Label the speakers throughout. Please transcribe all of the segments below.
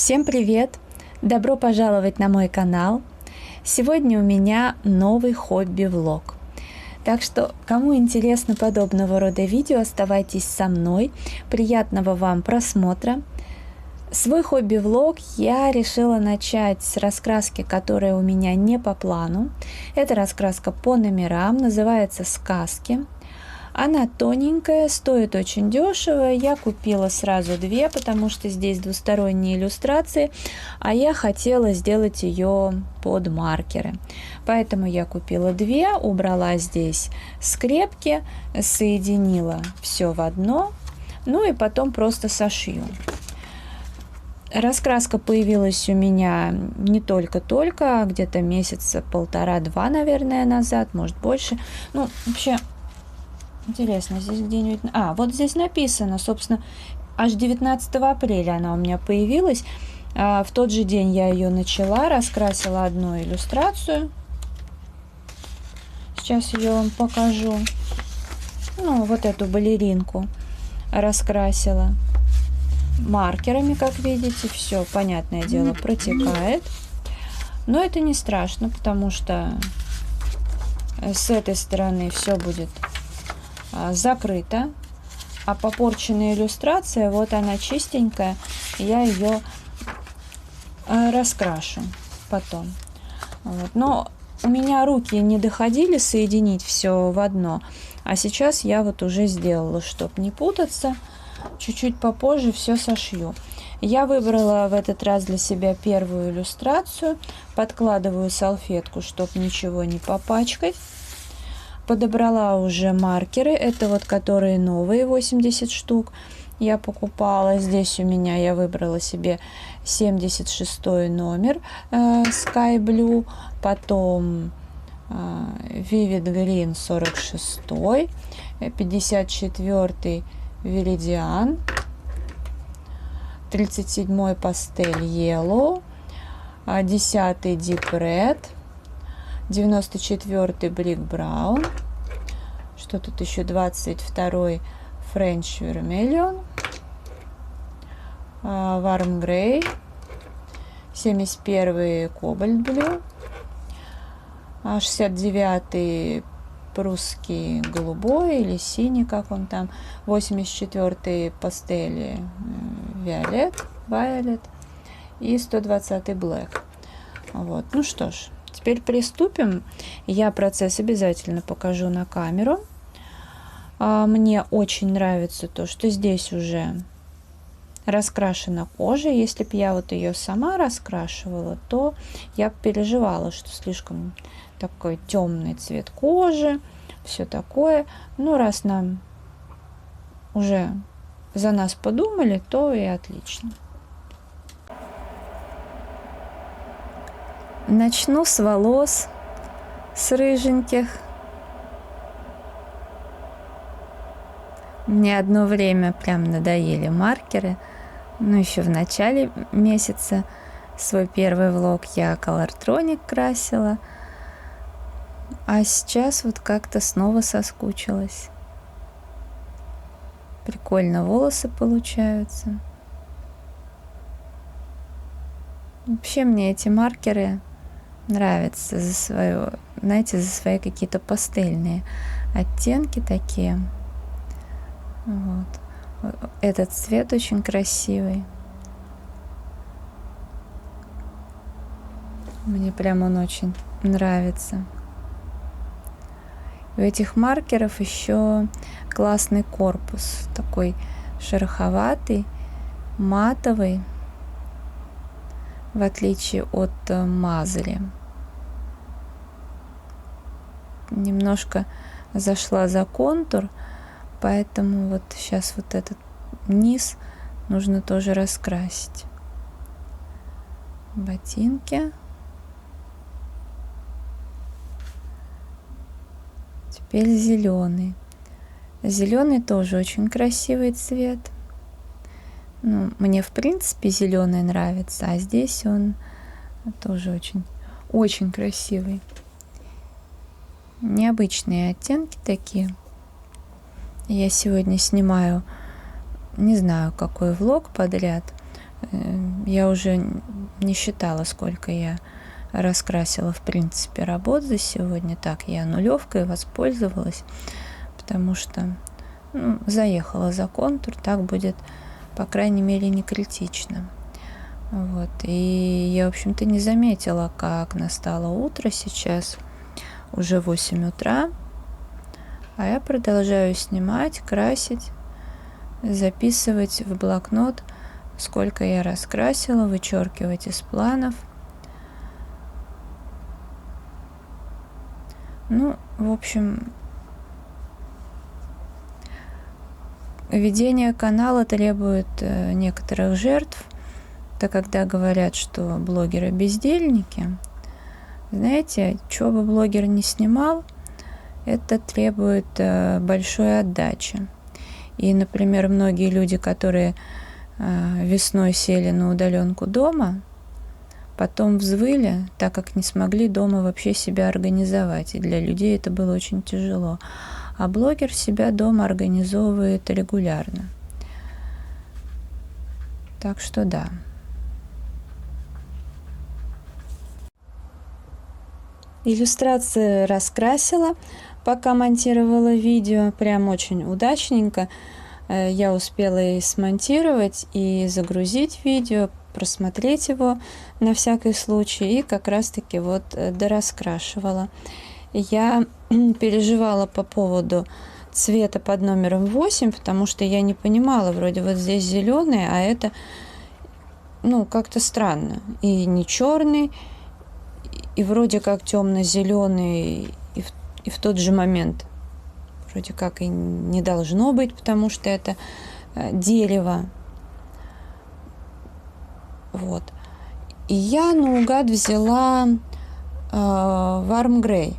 Speaker 1: Всем привет! Добро пожаловать на мой канал! Сегодня у меня новый хобби-влог. Так что, кому интересно подобного рода видео, оставайтесь со мной. Приятного вам просмотра! Свой хобби-влог я решила начать с раскраски, которая у меня не по плану. Это раскраска по номерам, называется «Сказки». Она тоненькая, стоит очень дешево. Я купила сразу две, потому что здесь двусторонние иллюстрации, а я хотела сделать ее под маркеры. Поэтому я купила две, убрала здесь скрепки, соединила все в одно, ну и потом просто сошью. Раскраска появилась у меня не только-только, а где-то месяца полтора-два, наверное, назад, может больше. Ну, вообще... Интересно, здесь где-нибудь... вот здесь написано, собственно, аж 19 апреля она у меня появилась. В тот же день я ее начала, раскрасила одну иллюстрацию. Сейчас ее вам покажу. Ну, вот эту балеринку раскрасила маркерами, как видите. Все, понятное дело, протекает. Но это не страшно, потому что с этой стороны все будет закрыта, а попорченная иллюстрация, вот она чистенькая, я ее раскрашу потом. Вот. Но у меня руки не доходили соединить все в одно, а сейчас я вот уже сделала, чтобы не путаться. Чуть-чуть попозже все сошью. Я выбрала в этот раз для себя первую иллюстрацию, подкладываю салфетку, чтобы ничего не попачкать. Подобрала уже маркеры, это вот которые новые, 80 штук я покупала. Здесь у меня я выбрала себе 76 номер Sky Blue, потом Vivid Green 46, 54 Viridian, 37 пастель Yellow, 10 Deep Red, 94-й Brick Brown, что тут еще, 22-й French Vermilion, Warm Grey, 71-й Cobalt Blue, 69-й прусский голубой или синий, как он там, 84-й пастели Violet и 120-й Black. Вот. Ну что ж, теперь приступим. Я процесс обязательно покажу на камеру. Мне очень нравится то, что здесь уже раскрашена кожа. Если бы я вот ее сама раскрашивала, то я бы переживала, что слишком такой темный цвет кожи, все такое. Но раз нам уже за нас подумали, то и отлично. Начну с волос, с рыженьких. Мне одно время прям надоели маркеры. Но еще в начале месяца свой первый влог я Colortronic красила. А сейчас вот как-то снова соскучилась. Прикольно волосы получаются. Вообще мне эти маркеры нравятся за свою, знаете, за свои какие-то пастельные оттенки такие. Вот. Этот цвет очень красивый. Мне прям он очень нравится. У этих маркеров еще классный корпус, такой шероховатый, матовый, в отличие от мазали. Немножко зашла за контур, поэтому вот сейчас вот этот низ нужно тоже раскрасить. Ботинки. Теперь зеленый. Зеленый тоже очень красивый цвет. Ну, мне в принципе зеленый нравится, а здесь он тоже очень красивый. Необычные оттенки такие. Я сегодня снимаю, не знаю, какой влог подряд. Я уже не считала, сколько я раскрасила, в принципе, работ за сегодня. Так, я нулевкой воспользовалась, потому что заехала за контур, так будет, по крайней мере, не критично. Вот. И я, в общем-то, не заметила, как настало утро сейчас, уже 8 утра, а я продолжаю снимать, красить, записывать в блокнот, сколько я раскрасила, вычеркивать из планов. Ну, в общем, ведение канала требует некоторых жертв. Это когда говорят, что блогеры бездельники. Знаете, что бы блогер не снимал, это требует большой отдачи. И, например, многие люди, которые весной сели на удаленку дома, потом взвыли, так как не смогли дома вообще себя организовать. И для людей это было очень тяжело. А блогер себя дома организовывает регулярно. Так что да. Иллюстрации раскрасила, пока монтировала видео. Прям очень удачненько. Я успела и смонтировать, и загрузить видео, просмотреть его на всякий случай, и как раз-таки вот дораскрашивала. Я переживала по поводу цвета под номером 8, потому что я не понимала, вроде вот здесь зеленый, а это, как-то странно. И не черный, и вроде как темно-зеленый, и в тот же момент вроде как и не должно быть, потому что это дерево. Вот. И я наугад взяла Warm Grey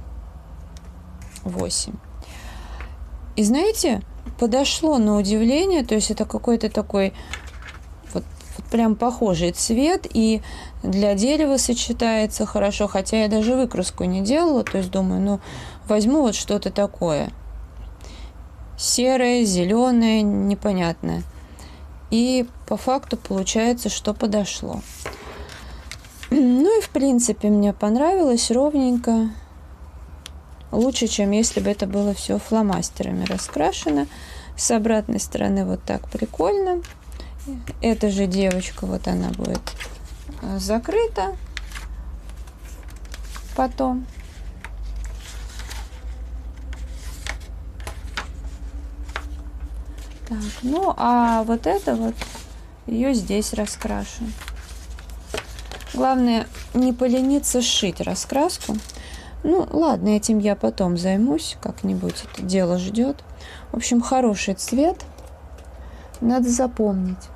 Speaker 1: 8. И знаете, подошло на удивление, то есть это какой-то такой вот прям похожий цвет, и для дерева сочетается хорошо, хотя я даже выкраску не делала, то есть думаю, возьму вот что-то такое. Серое, зеленое, непонятное. И по факту получается, что подошло. Ну и в принципе мне понравилось ровненько. Лучше, чем если бы это было все фломастерами раскрашено. С обратной стороны вот так прикольно. Эта же девочка, вот она будет закрыта потом. Так, а вот это вот, ее здесь раскрашу. Главное, не полениться сшить раскраску. Ладно, этим я потом займусь как-нибудь. Это дело ждет. В общем, хороший цвет. Надо запомнить.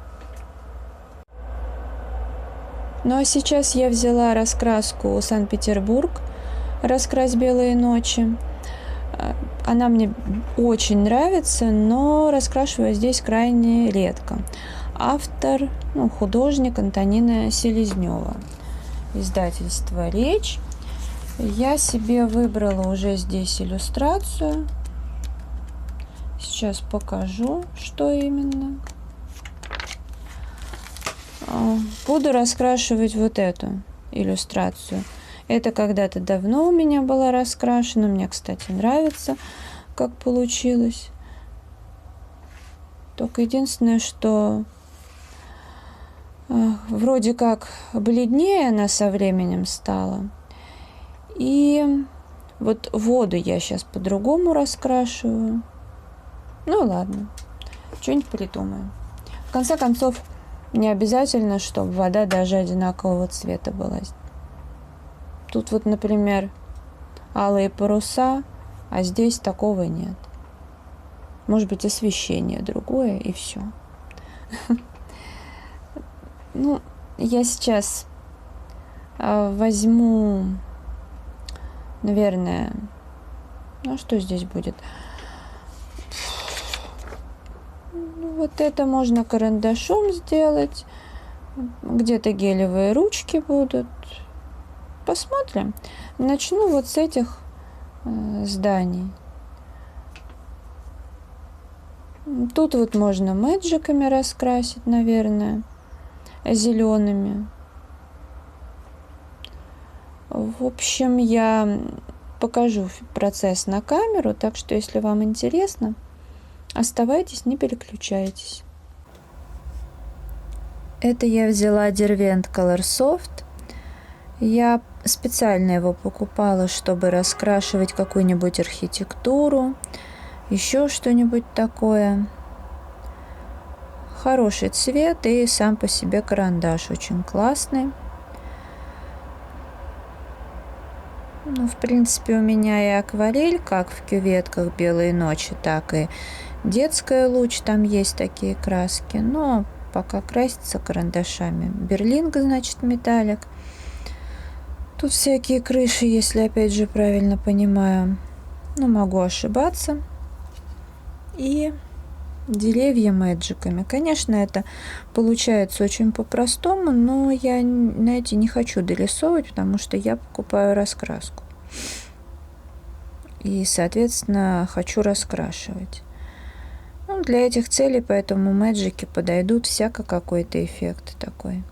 Speaker 1: А сейчас я взяла раскраску Санкт-Петербург. Раскрась белые ночи. Она мне очень нравится, но раскрашиваю здесь крайне редко. Автор, художник Антонина Селезнева. Издательство «Речь». Я себе выбрала уже здесь иллюстрацию. Сейчас покажу, что именно. Буду раскрашивать вот эту иллюстрацию. Это когда-то давно у меня была раскрашена. Мне, кстати, нравится, как получилось. Только единственное, что вроде как бледнее она со временем стала. И вот воду я сейчас по-другому раскрашиваю. Ладно, что-нибудь придумаем. В конце концов, не обязательно, чтобы вода даже одинакового цвета была. Тут вот, например, алые паруса, а здесь такого нет. Может быть, освещение другое, и все. Я сейчас возьму, наверное, что здесь будет? Вот это можно карандашом сделать. Где-то гелевые ручки будут. Посмотрим. Начну вот с этих зданий. Тут вот можно мэджиками раскрасить, наверное. зелеными. В общем, я покажу процесс на камеру, так что если вам интересно, оставайтесь, не переключайтесь. Это я взяла Derwent Color Soft. Я специально его покупала, чтобы раскрашивать какую-нибудь архитектуру, еще что-нибудь такое. Хороший цвет и сам по себе карандаш очень классный. Ну, в принципе, у меня и акварель, как в кюветках «Белые ночи», так и детская луч, там есть такие краски. Но пока красится карандашами. Берлинг, значит, металлик. Тут всякие крыши, если опять же правильно понимаю. Но могу ошибаться. И деревья мэджиками. Конечно, это получается очень по-простому, но я, знаете, не хочу дорисовывать, потому что я покупаю раскраску. И, соответственно, хочу раскрашивать. Ну, для этих целей, поэтому мэджики подойдут всяко какой-то эффект такой.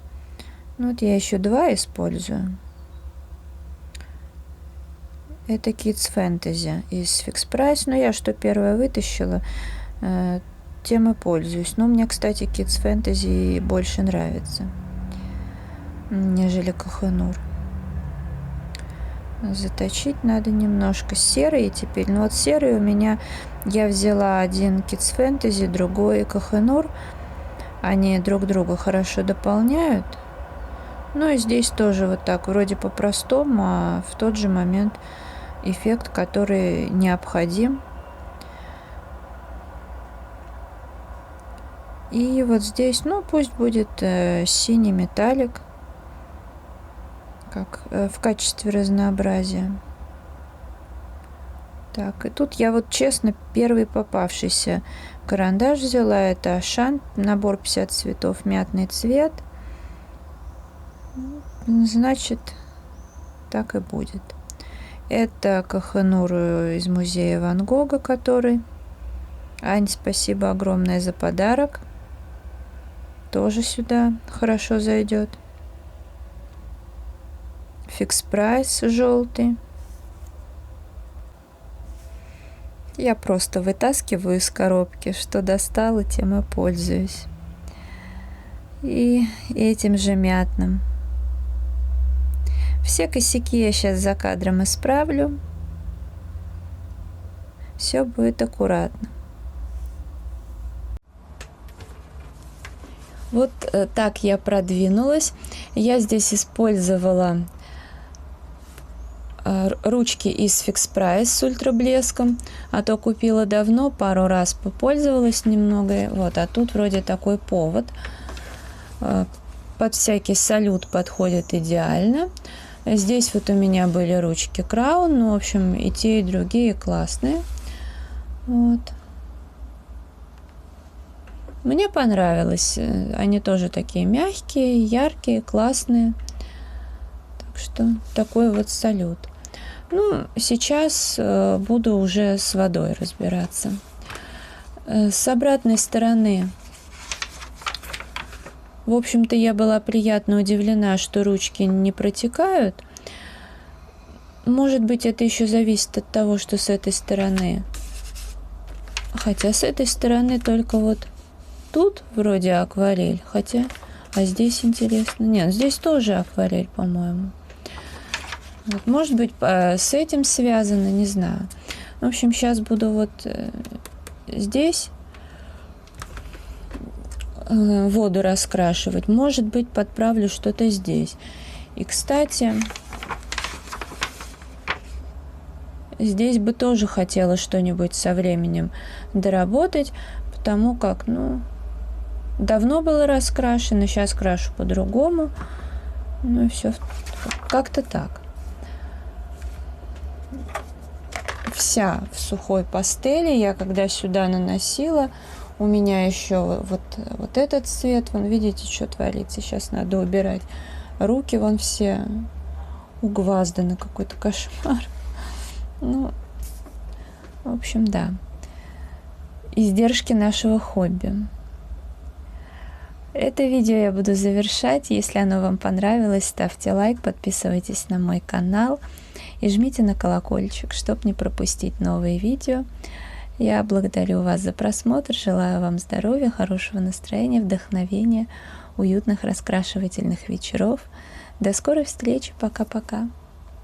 Speaker 1: Ну, вот я еще два использую. Это Kids Fantasy из Fix Price. Но я что первое вытащила, тем и пользуюсь. Но мне, кстати, Kids Fantasy больше нравится, нежели Kohinoor. Заточить надо немножко. Серый теперь. Ну вот серый у меня, я взяла один Kids Fantasy, другой Kohinoor. Они друг друга хорошо дополняют. Ну и здесь тоже вот так, вроде по-простому, а в тот же момент эффект, который необходим. И вот здесь, ну, пусть будет синий металлик, как в качестве разнообразия. Так, и тут я вот честно первый попавшийся карандаш взяла. Это Ашан, набор 50 цветов, мятный цвет. Значит, так и будет. Это Kohinoor из музея Ван Гога, который... Ань, спасибо огромное за подарок. Тоже сюда хорошо зайдет. Fix Price желтый. Я просто вытаскиваю из коробки, что достала, тем и пользуюсь. И этим же мятным. Все косяки я сейчас за кадром исправлю. Все будет аккуратно. Вот так я продвинулась. Я здесь использовала ручки из Fix Price с ультраблеском, а то купила давно, пару раз попользовалась немного. Вот, а тут вроде такой повод. Под всякий салют подходит идеально. Здесь вот у меня были ручки Crown, ну, в общем, и те, и другие классные. Вот. Мне понравилось. Они тоже такие мягкие, яркие, классные. Так что такой вот салют. Ну, сейчас буду уже с водой разбираться. С обратной стороны, в общем-то, я была приятно удивлена, что ручки не протекают. Может быть, это еще зависит от того, что с этой стороны. Хотя с этой стороны только вот тут вроде акварель, хотя, а здесь интересно. Нет, здесь тоже акварель, по-моему. Вот, может быть, с этим связано, не знаю. В общем, сейчас буду вот здесь воду раскрашивать. Может быть, подправлю что-то здесь. И, кстати, здесь бы тоже хотела что-нибудь со временем доработать, потому как, ну, давно было раскрашено, сейчас крашу по-другому. Ну и все как-то так. Вся в сухой пастели. Я когда сюда наносила, у меня еще вот этот цвет. Вон, видите, что творится. Сейчас надо убирать. Руки вон все угвазданы. Какой-то кошмар. Ну, в общем, да. Издержки нашего хобби. Это видео я буду завершать. Если оно вам понравилось, ставьте лайк, подписывайтесь на мой канал и жмите на колокольчик, чтобы не пропустить новые видео. Я благодарю вас за просмотр, желаю вам здоровья, хорошего настроения, вдохновения, уютных раскрашивательных вечеров. До скорой встречи, пока-пока.